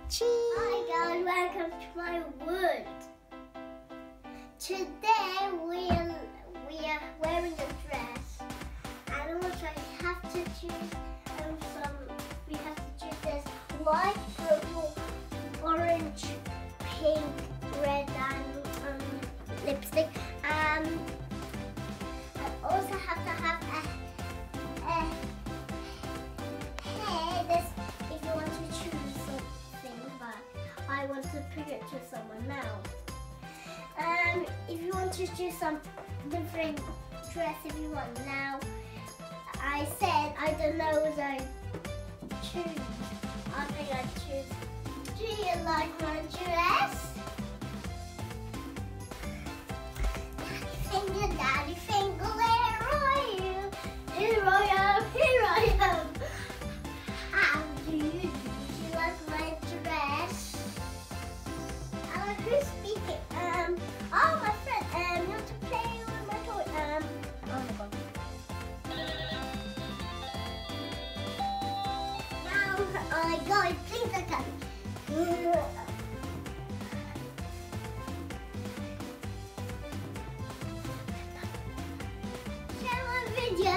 Cheese! Hi guys, welcome to my world. Today we are wearing a dress, and also I have to choose we have to choose this white, purple, orange, pink, red, and lipstick. I also have to have a hair. This if you want to choose something, but I want to pick it to someone now. If you want to choose some different dress, if you want now, I said I don't know what I choose. I think I choose. Do you like my dress? Daddy finger, where are you? Here I am, here I am. How do you do? Do you like my dress? Who's speaking? Oh, my friend. You want to play with my toy? Oh my god. Now I go. Please, I can. Share my video.